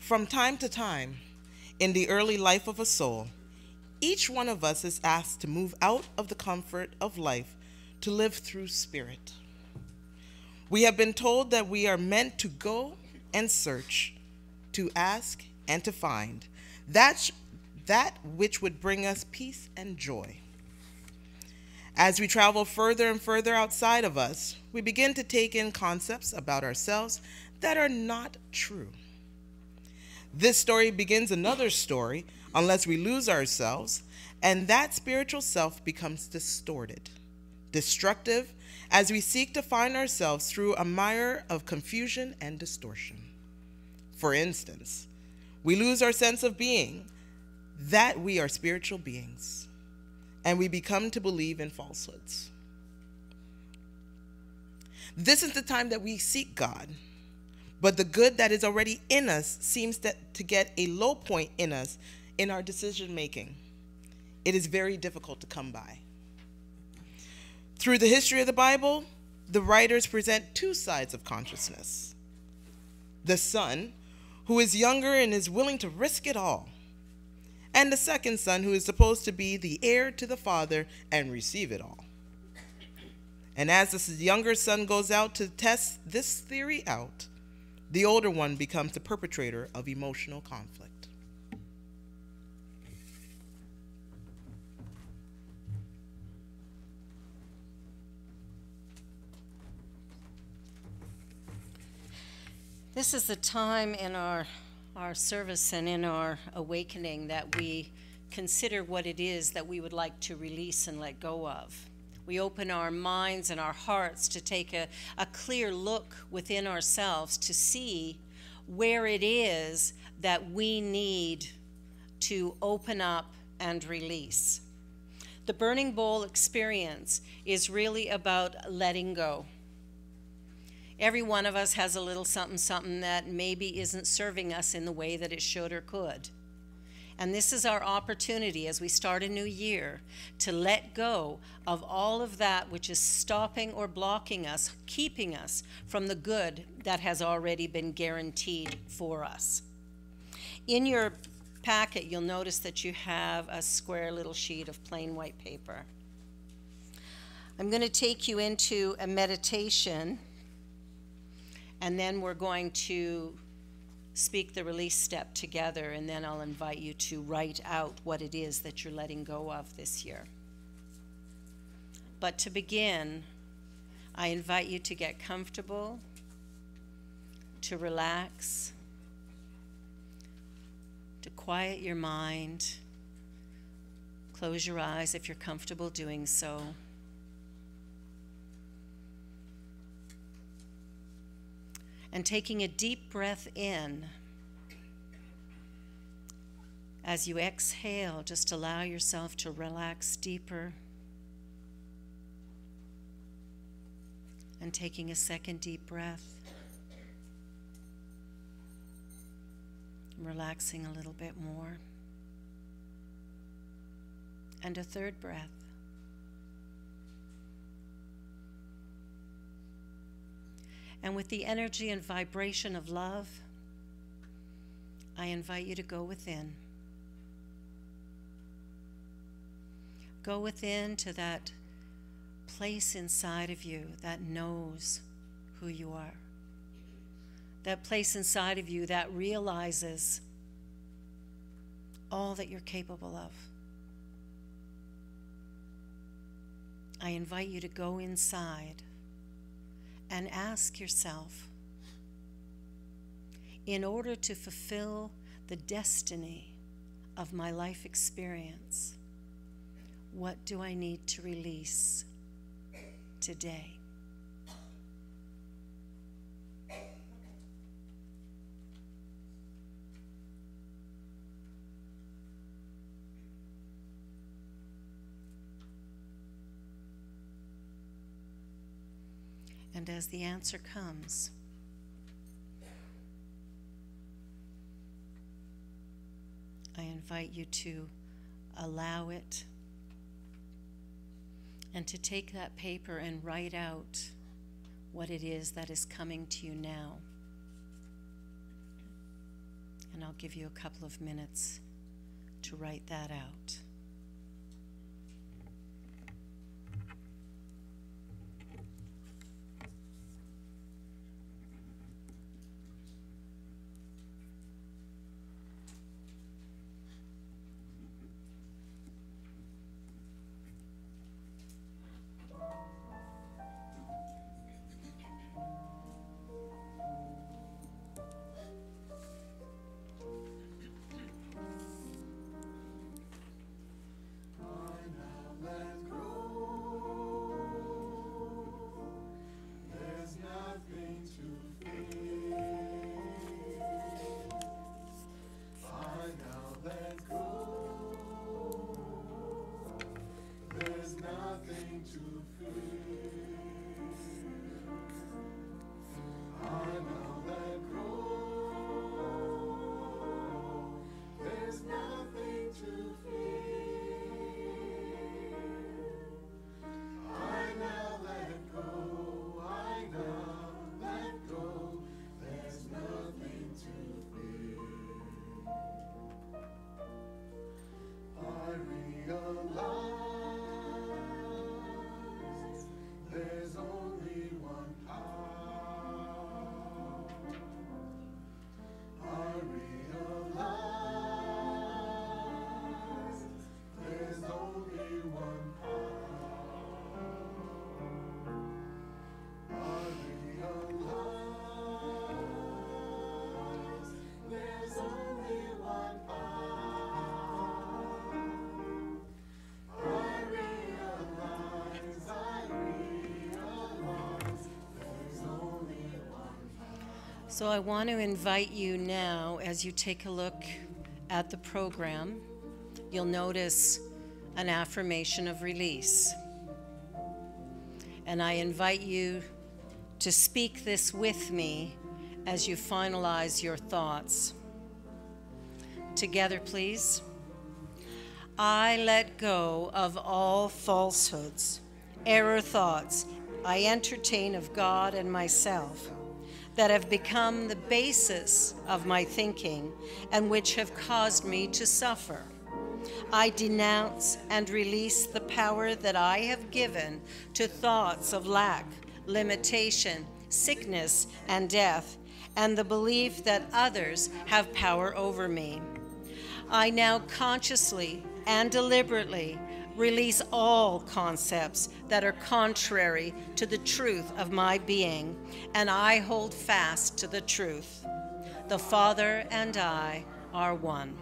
From time to time, in the early life of a soul, each one of us is asked to move out of the comfort of life to live through spirit. We have been told that we are meant to go and search, to ask and to find that which would bring us peace and joy. As we travel further and further outside of us, we begin to take in concepts about ourselves that are not true. This story begins another story unless we lose ourselves, and that spiritual self becomes distorted, destructive, as we seek to find ourselves through a mire of confusion and distortion. For instance, we lose our sense of being, that we are spiritual beings, and we become to believe in falsehoods. This is the time that we seek God, but the good that is already in us seems to get a low point in us in our decision making. It is very difficult to come by. Through the history of the Bible, the writers present two sides of consciousness. The son, who is younger and is willing to risk it all, and the second son, who is supposed to be the heir to the father and receive it all. And as the younger son goes out to test this theory out, the older one becomes the perpetrator of emotional conflict. This is the time in our service and in our awakening that we consider what it is that we would like to release and let go of. We open our minds and our hearts to take a clear look within ourselves to see where it is that we need to open up and release. The burning bowl experience is really about letting go. Every one of us has a little something that maybe isn't serving us in the way that it should or could. And this is our opportunity as we start a new year to let go of all of that which is stopping or blocking us, keeping us from the good that has already been guaranteed for us. In your packet, you'll notice that you have a square little sheet of plain white paper. I'm going to take you into a meditation, and then we're going to speak the release step together, and then I'll invite you to write out what it is that you're letting go of this year. But to begin, I invite you to get comfortable, to relax, to quiet your mind. Close your eyes if you're comfortable doing so. And taking a deep breath in, as you exhale, just allow yourself to relax deeper. And taking a second deep breath, relaxing a little bit more. And a third breath. And with the energy and vibration of love, I invite you to go within. Go within to that place inside of you that knows who you are. That place inside of you that realizes all that you're capable of. I invite you to go inside and ask yourself, in order to fulfill the destiny of my life experience, what do I need to release today? And as the answer comes, I invite you to allow it and to take that paper and write out what it is that is coming to you now. And I'll give you a couple of minutes to write that out. So I want to invite you now, as you take a look at the program, you'll notice an affirmation of release. And I invite you to speak this with me as you finalize your thoughts. Together, please. I let go of all falsehoods, error thoughts I entertain of God and myself that have become the basis of my thinking and which have caused me to suffer. I denounce and release the power that I have given to thoughts of lack, limitation, sickness, and death, and the belief that others have power over me. I now consciously and deliberately release all concepts that are contrary to the truth of my being, and I hold fast to the truth. The Father and I are one.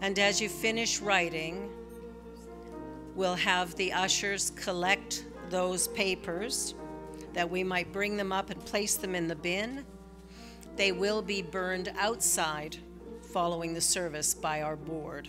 And as you finish writing, we'll have the ushers collect those papers that we might bring them up and place them in the bin. They will be burned outside following the service by our board.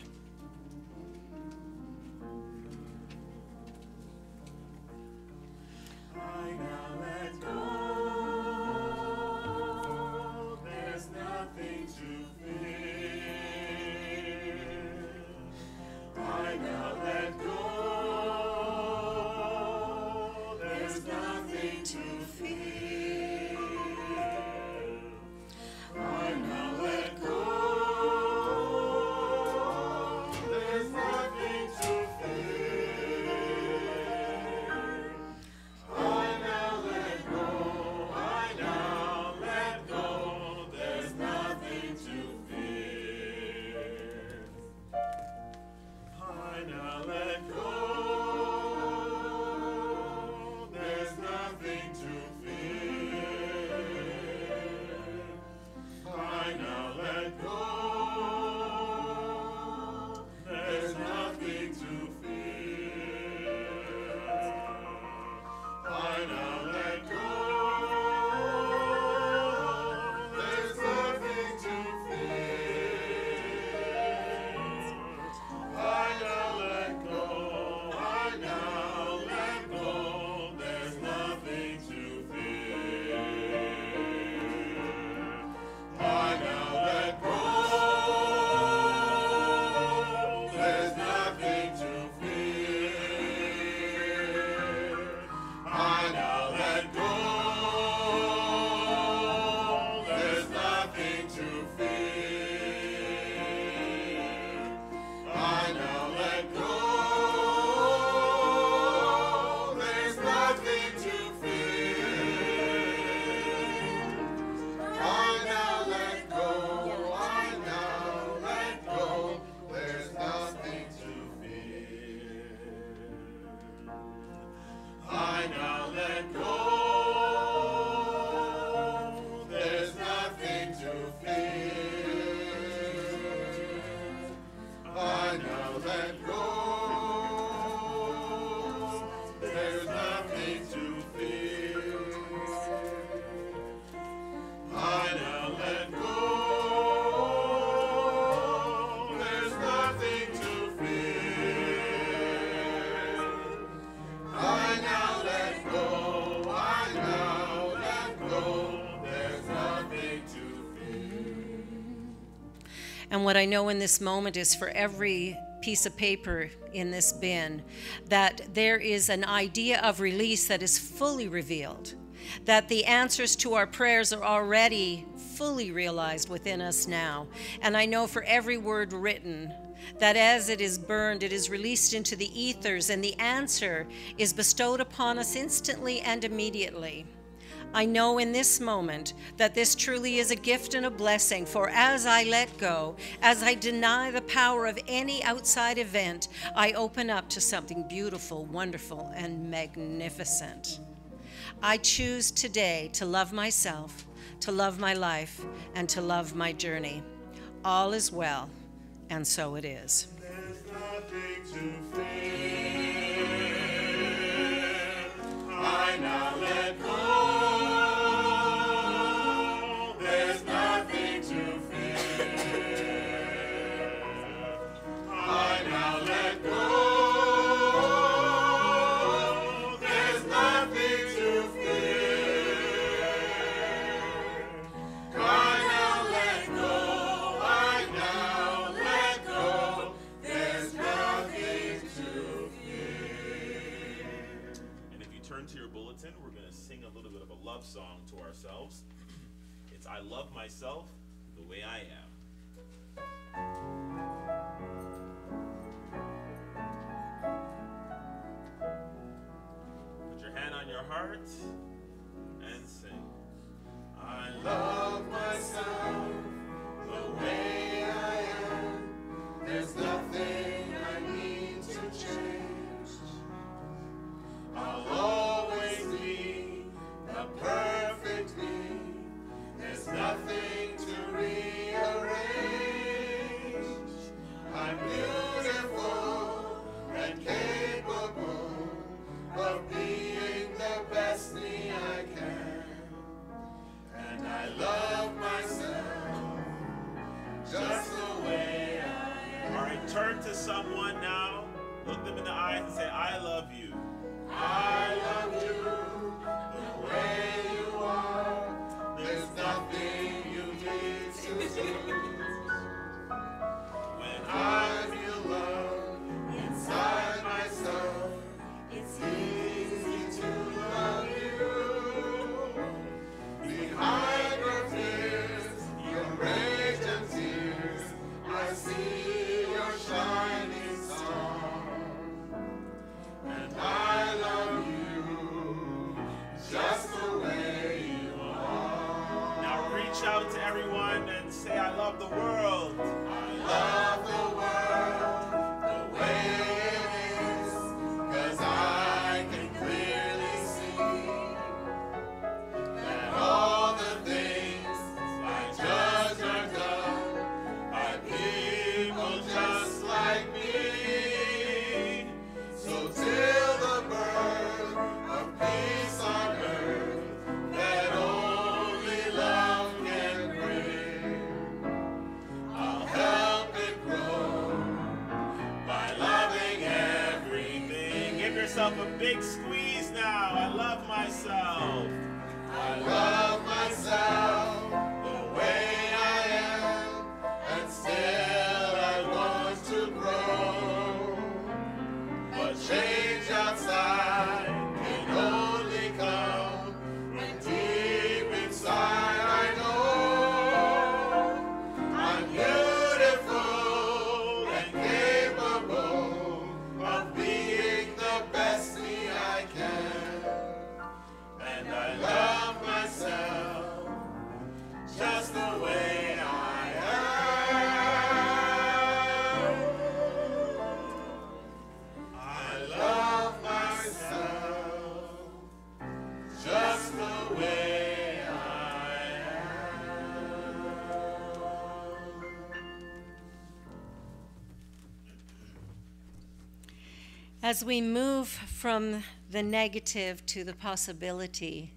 now let go. There's nothing to fear. I now let go. There's nothing to fear. I now let go. I now let go. There's nothing to fear. And what I know in this moment is for every piece of paper in this bin, that there is an idea of release that is fully revealed, that the answers to our prayers are already fully realized within us now. And I know for every word written, that as it is burned, it is released into the ethers, and the answer is bestowed upon us instantly and immediately. I know in this moment that this truly is a gift and a blessing, for as I let go, as I deny the power of any outside event, I open up to something beautiful, wonderful, and magnificent. I choose today to love myself, to love my life, and to love my journey. All is well, and so it is. There's nothing to fear. I now let go. There's nothing to fear. I now let go. There's nothing to fear. I now let go. I now let go. There's nothing to fear. And if you turn to your bulletin, we're going to sing a little bit of a love song to ourselves. It's I Love Myself the Way I Am. Put your hand on your heart and sing. I Love myself the way I am. There's nothing I need to change. I'll always be the perfect me. There's nothing to rearrange. I'm beautiful and capable of being the best me I can. And I love myself just the way I am. All right, turn to someone now. Look them in the eyes and say, I love you. I love you the way you are. There's nothing you need to do. When I feel love inside myself, it's easy to love you. Behind your fears, your rage and tears, I see your shining song. And I love you just the way you are. Now reach out to everyone and say, I love the world. I love the world the way it is, 'cause I can clearly see that all the things I judge are done by people just like me. So till the birth of peace on earth that only love can bring, I'll help it grow by loving everything. Give yourself a big squeeze now. I love myself. I love myself the way I am, and still I want to grow. But change outside can only come when deep inside I know I'm beautiful and capable of being the best me I can. And I love myself As we move from the negative to the possibility,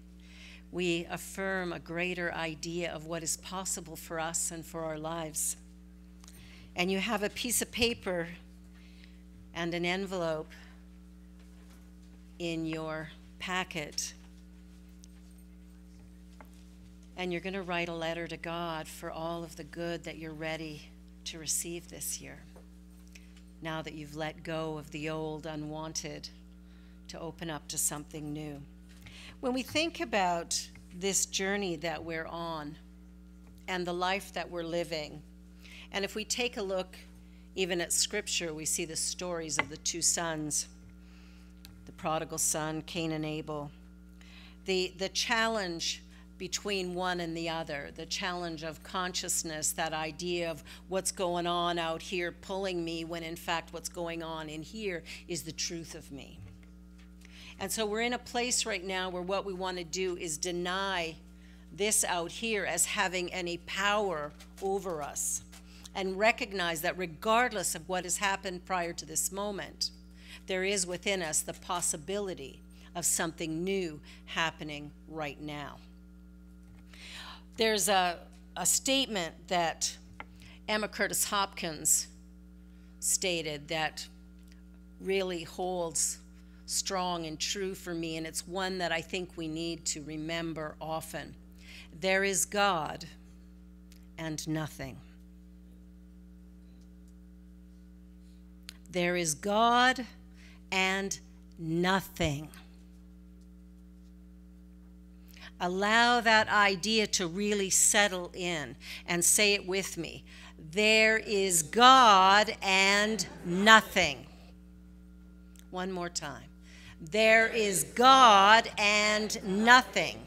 we affirm a greater idea of what is possible for us and for our lives. And you have a piece of paper and an envelope in your packet. And you're going to write a letter to God for all of the good that you're ready to receive this year, now that you've let go of the old unwanted to open up to something new. When we think about this journey that we're on and the life that we're living, and if we take a look even at Scripture, we see the stories of the two sons, the prodigal son, Cain and Abel, the challenge between one and the other, the challenge of consciousness, that idea of what's going on out here pulling me when in fact what's going on in here is the truth of me. And so we're in a place right now where what we want to do is deny this out here as having any power over us, and recognize that regardless of what has happened prior to this moment, there is within us the possibility of something new happening right now. There's a statement that Emma Curtis Hopkins stated that really holds strong and true for me, and it's one that I think we need to remember often. There is God and nothing. There is God and nothing. Allow that idea to really settle in and say it with me. There is God and nothing. One more time. There is God and nothing.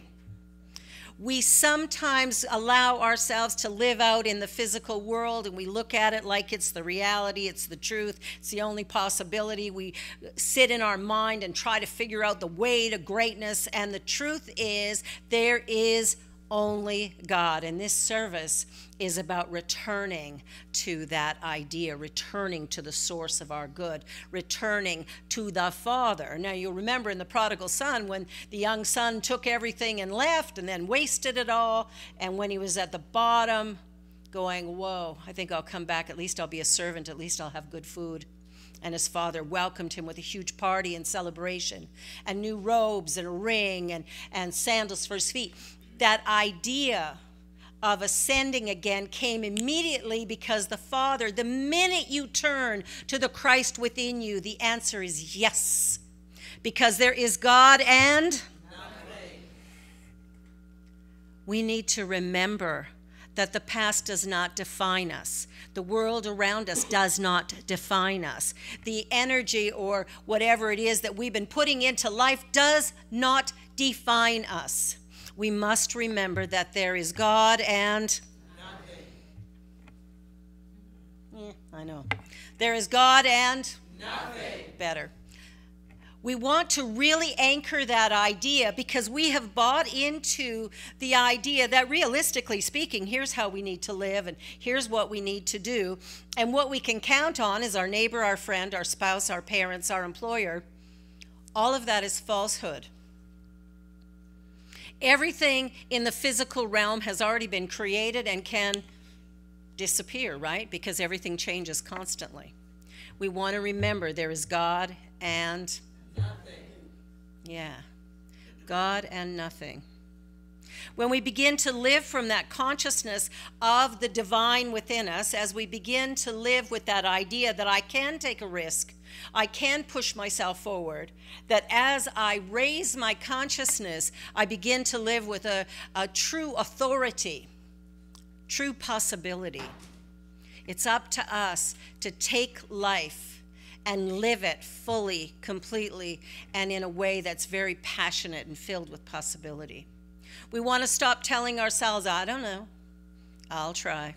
We sometimes allow ourselves to live out in the physical world, and we look at it like it's the reality, it's the truth, it's the only possibility. We sit in our mind and try to figure out the way to greatness, and the truth is there is only God. And this service is about returning to that idea, returning to the source of our good, returning to the Father. Now, you'll remember in the prodigal son, when the young son took everything and left and then wasted it all, and when he was at the bottom going, whoa, I think I'll come back, at least I'll be a servant, at least I'll have good food. And his father welcomed him with a huge party and celebration, and new robes and a ring and sandals for his feet. That idea of ascending again came immediately because the Father, the minute you turn to the Christ within you, the answer is yes. Because there is God and nothing. We need to remember that the past does not define us. The world around us does not define us. The energy or whatever it is that we've been putting into life does not define us. We must remember that there is God and nothing. I know. There is God and nothing. Better. We want to really anchor that idea because we have bought into the idea that realistically speaking, here's how we need to live and here's what we need to do. And what we can count on is our neighbor, our friend, our spouse, our parents, our employer. All of that is falsehood. Everything in the physical realm has already been created and can disappear, right? Because everything changes constantly. We want to remember there is God and nothing. Yeah, God and nothing. When we begin to live from that consciousness of the divine within us, as we begin to live with that idea that I can take a risk, I can push myself forward, that as I raise my consciousness, I begin to live with a true authority, true possibility. It's up to us to take life and live it fully, completely, and in a way that's very passionate and filled with possibility. We want to stop telling ourselves, I don't know, I'll try,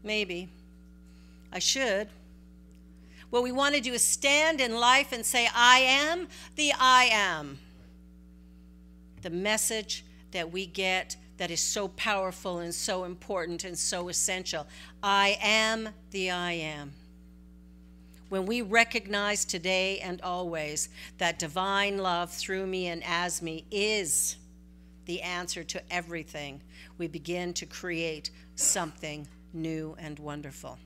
maybe, I should. What we want to do is stand in life and say, I am the I am. The message that we get that is so powerful and so important and so essential. I am the I am. when we recognize today and always that divine love through me and as me is the answer to everything, we begin to create something new and wonderful.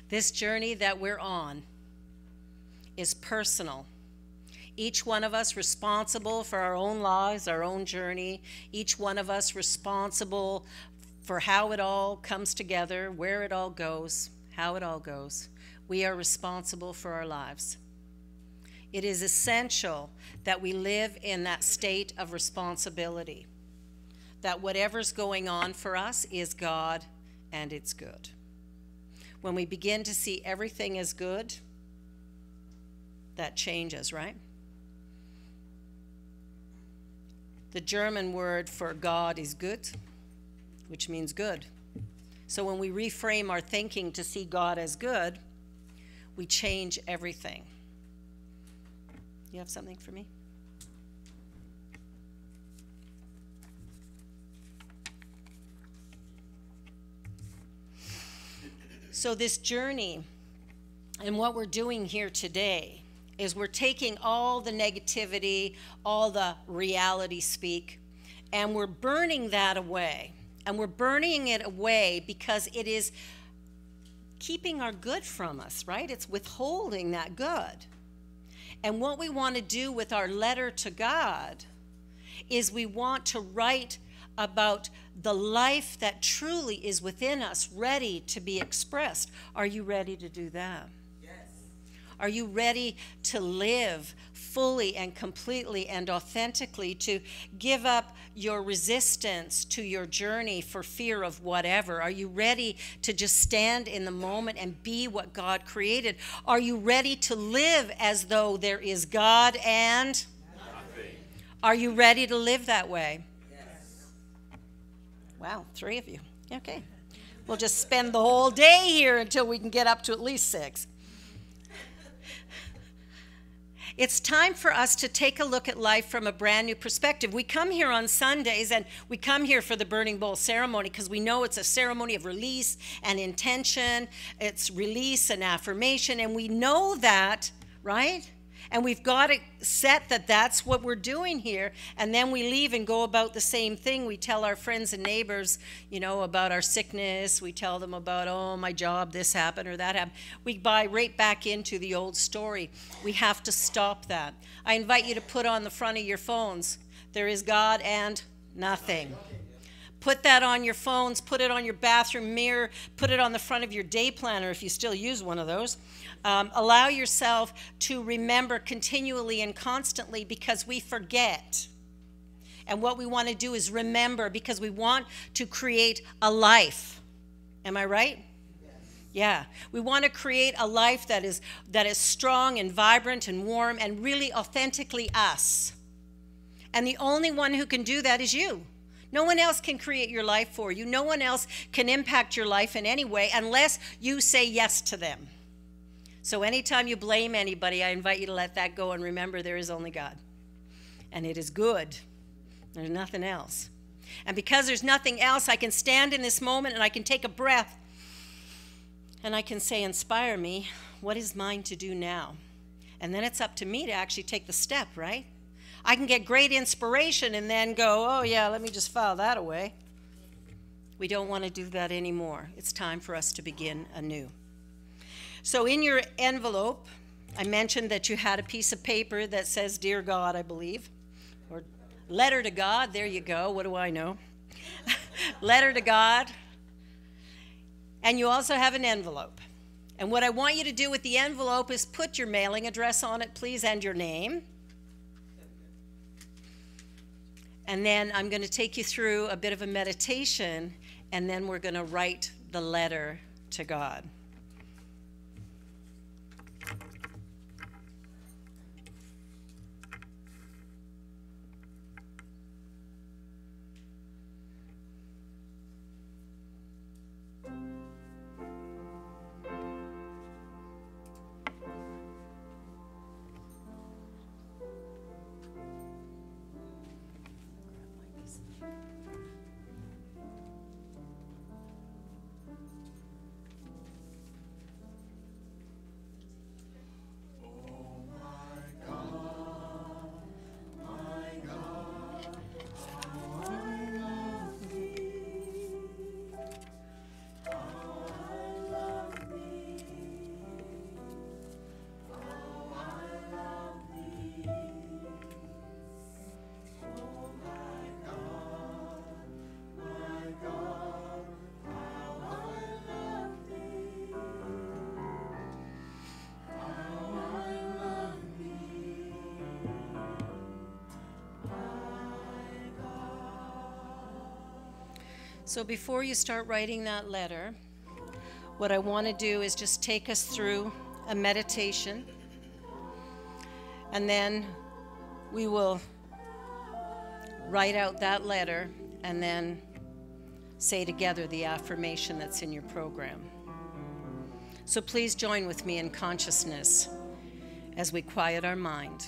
This journey that we're on is personal. Each one of us responsible for our own lives, our own journey. Each one of us responsible for how it all comes together, where it all goes, how it all goes. We are responsible for our lives. It is essential that we live in that state of responsibility, that whatever's going on for us is God and it's good. When we begin to see everything as good, that changes, right? The German word for God is gut, which means good. So when we reframe our thinking to see God as good, we change everything. You have something for me? So this journey and what we're doing here today is we're taking all the negativity, all the reality speak, and we're burning that away. And we're burning it away because it is keeping our good from us, right? It's withholding that good. And what we want to do with our letter to God is we want to write about the life that truly is within us, ready to be expressed. Are you ready to do that? Yes. Are you ready to live fully and completely and authentically, to give up your resistance to your journey for fear of whatever? Are you ready to just stand in the moment and be what God created? Are you ready to live as though there is God and nothing? Are you ready to live that way? Wow, 3 of you. Okay. We'll just spend the whole day here until we can get up to at least 6. It's time for us to take a look at life from a brand new perspective. We come here on Sundays and we come here for the Burning Bowl ceremony because we know it's a ceremony of release and intention. It's release and affirmation, and we know that, right? And we've got it set that that's what we're doing here. And then we leave and go about the same thing. We tell our friends and neighbors, you know, about our sickness. We tell them about, oh, my job, this happened or that happened. We buy right back into the old story. We have to stop that. I invite you to put on the front of your phones, there is God and nothing. Put that on your phones, put it on your bathroom mirror, put it on the front of your day planner if you still use one of those. Allow yourself to remember continually and constantly, because we forget. And what we want to do is remember, because we want to create a life. Am I right? Yes. Yeah. We want to create a life that is strong and vibrant and warm and really authentically us. And the only one who can do that is you. No one else can create your life for you. No one else can impact your life in any way unless you say yes to them. So anytime you blame anybody, I invite you to let that go and remember there is only God. And it is good. There's nothing else. And because there's nothing else, I can stand in this moment and I can take a breath and I can say, inspire me. What is mine to do now? And then it's up to me to actually take the step, right? I can get great inspiration and then go, oh yeah, let me just file that away. We don't want to do that anymore. It's time for us to begin anew. So in your envelope, I mentioned that you had a piece of paper that says, Dear God, I believe, or letter to God. There you go. What do I know? Letter to God. And you also have an envelope. And what I want you to do with the envelope is put your mailing address on it, please, and your name. And then I'm going to take you through a bit of a meditation, and then we're going to write the letter to God. So before you start writing that letter, what I want to do is just take us through a meditation, and then we will write out that letter and then say together the affirmation that's in your program. So please join with me in consciousness as we quiet our mind.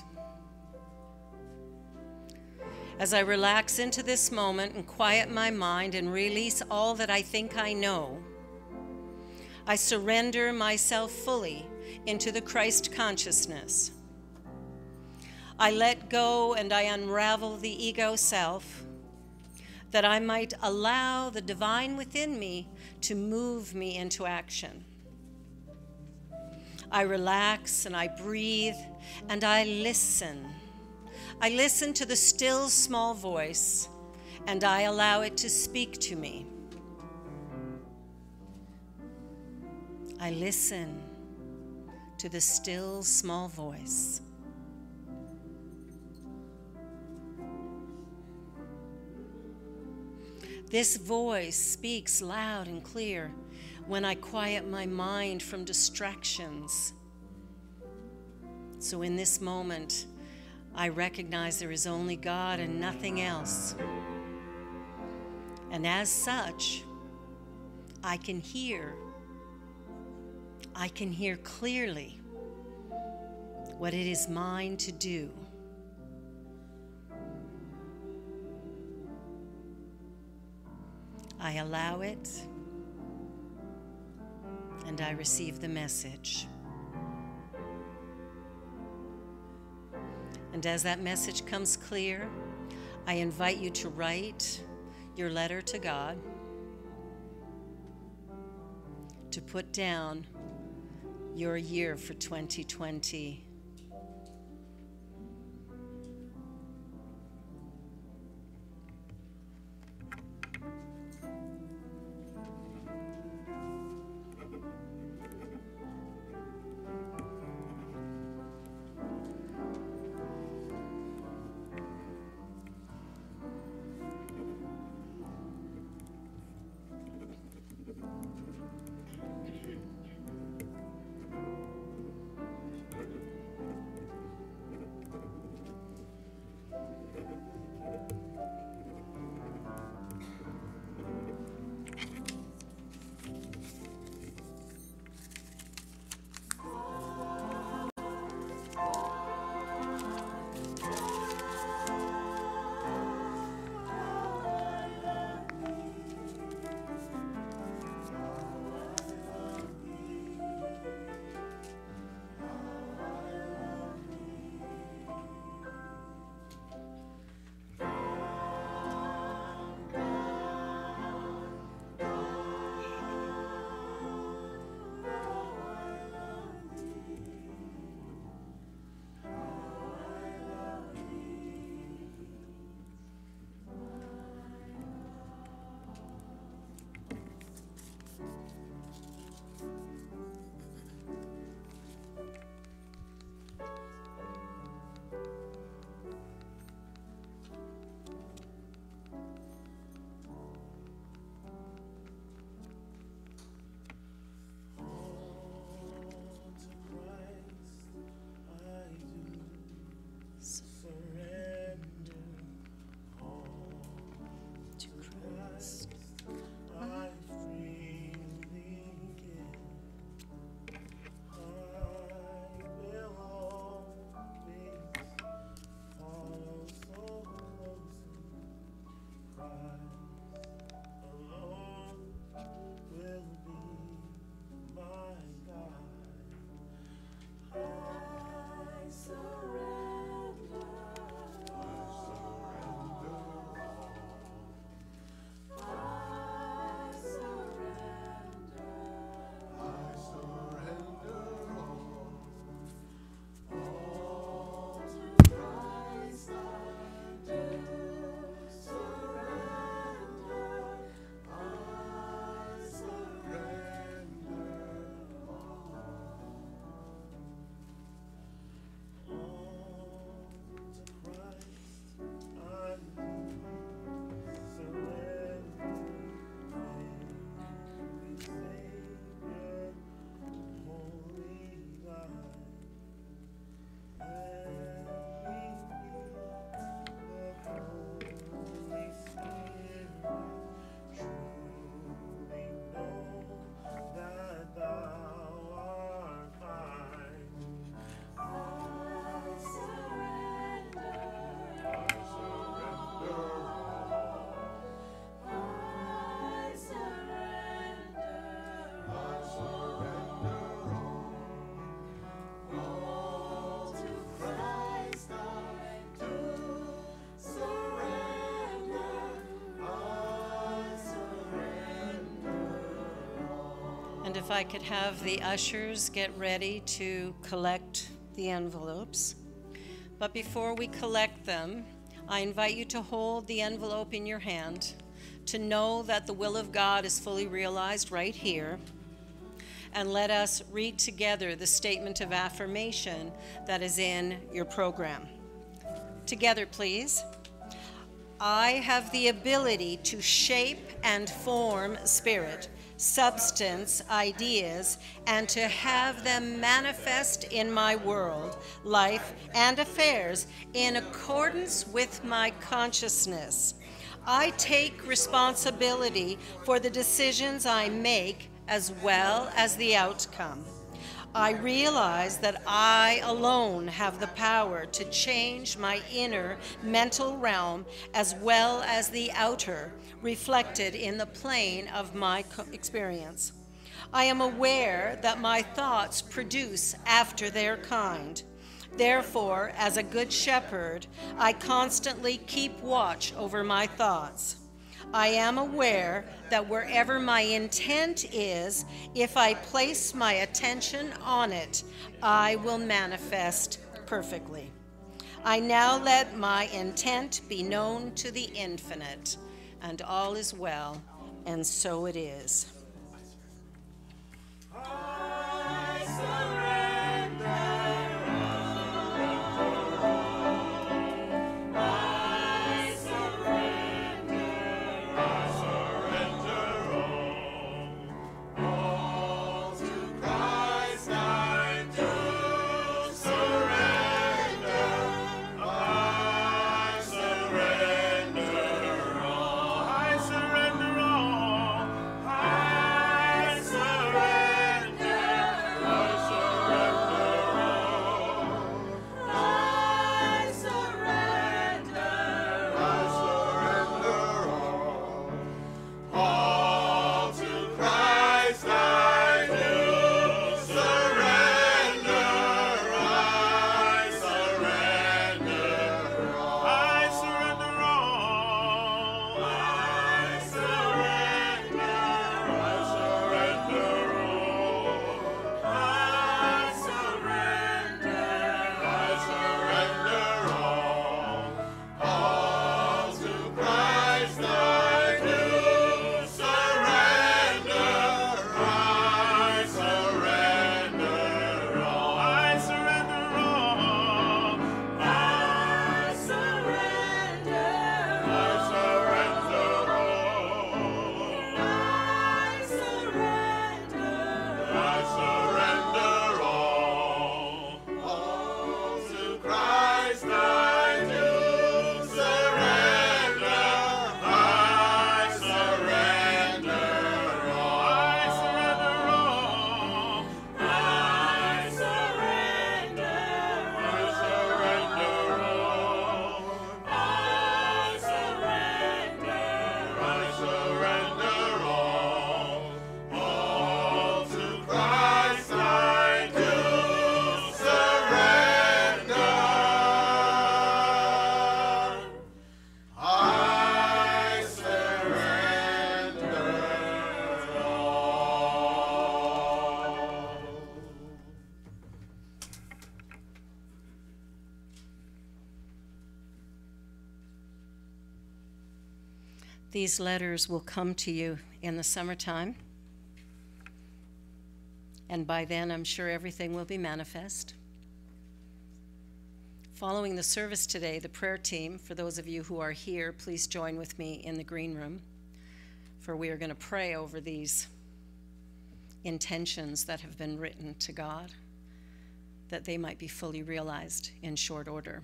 As I relax into this moment and quiet my mind and release all that I think I know, I surrender myself fully into the Christ consciousness. I let go and I unravel the ego self, that I might allow the divine within me to move me into action. I relax and I breathe and I listen. I listen to the still small voice and I allow it to speak to me. I listen to the still small voice. This voice speaks loud and clear when I quiet my mind from distractions. So in this moment, I recognize there is only God and nothing else. And as such, I can hear clearly what it is mine to do. I allow it, and I receive the message. And as that message comes clear, I invite you to write your letter to God, to put down your year for 2020. And if I could have the ushers get ready to collect the envelopes. But before we collect them, I invite you to hold the envelope in your hand, to know that the will of God is fully realized right here. And let us read together the statement of affirmation that is in your program. Together, please. I have the ability to shape and form spirit, substance, ideas, and to have them manifest in my world, life, and affairs in accordance with my consciousness. I take responsibility for the decisions I make as well as the outcome. I realize that I alone have the power to change my inner mental realm as well as the outer, reflected in the plane of my experience. I am aware that my thoughts produce after their kind. Therefore, as a good shepherd, I constantly keep watch over my thoughts. I am aware that wherever my intent is, if I place my attention on it, I will manifest perfectly. I now let my intent be known to the infinite, and all is well, and so it is. These letters will come to you in the summertime, and by then I'm sure everything will be manifest. Following the service today, the prayer team, for those of you who are here, please join with me in the green room, for we are going to pray over these intentions that have been written to God, that they might be fully realized in short order.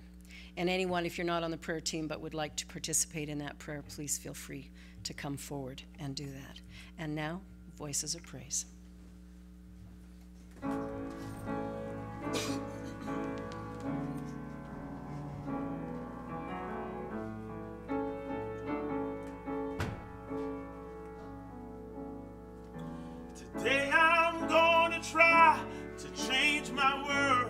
And anyone, if you're not on the prayer team but would like to participate in that prayer, please feel free to come forward and do that. And now, voices of praise. Today I'm gonna try to change my world.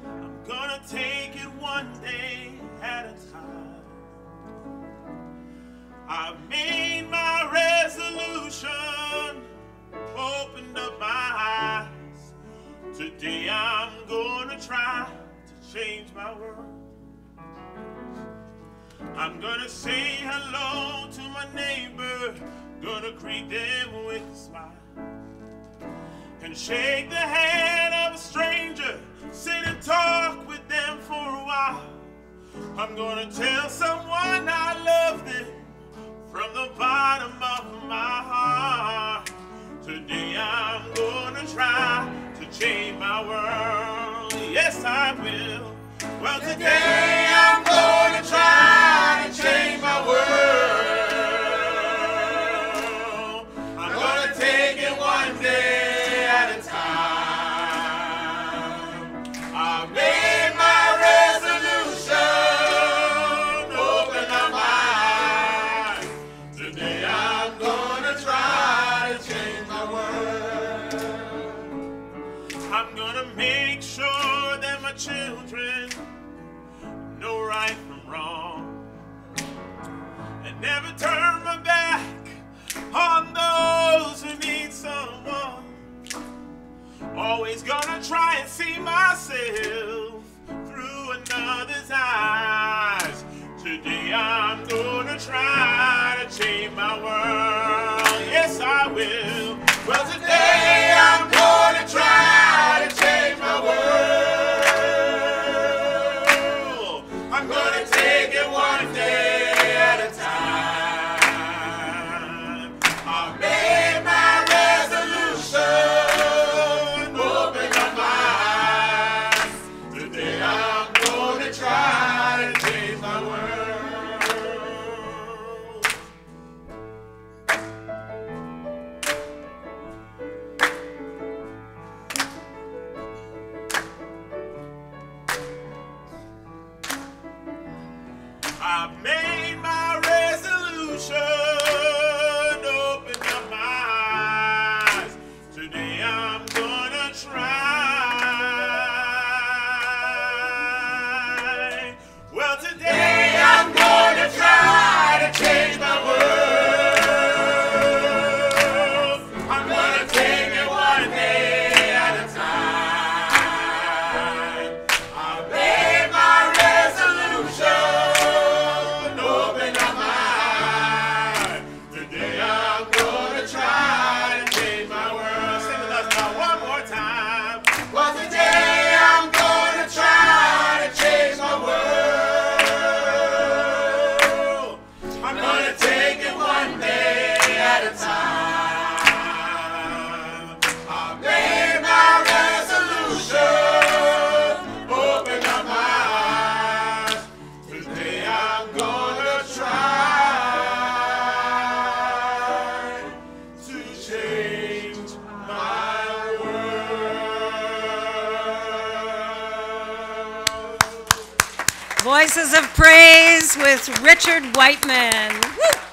I'm gonna take it one day at a time. I've made my resolution. my world. I'm gonna say hello to my neighbor, gonna greet them with a smile, and shake the hand of a stranger, sit and talk with them for a while. I'm gonna tell someone I love them from the bottom of my heart. Today I'm gonna try to change my world. Yes, I will. Well, today I'm gonna try to change my world. I'm gonna take it one day at a time. I made my resolution, open my eyes. Today I'm gonna try to change my world. I'm gonna make sure that my children know right from wrong, and never turn my back on those who need someone. Always gonna try and see myself through another's eyes. Today I'm gonna try to change my world. Yes, I will. Well, today I'm gonna try to change my world. I'm gonna take it one day at a time. I made my resolution, open up my eyes. Today I'm gonna try to change my world. I've made my resolution, open up my eyes. Today I'm gonna try. Well, today I'm gonna try to change my world. I'm gonna take it one day at a time. I made my resolution, open up my eyes. Today I'm gonna try to change my world. Sing with us now one more time. Well, today I'm gonna try to change my world. I'm gonna take it one day at a time. I made my resolution, open up my eyes. Today I'm gonna try to change my world. Voices of Praise with Richard Whiteman. Woo!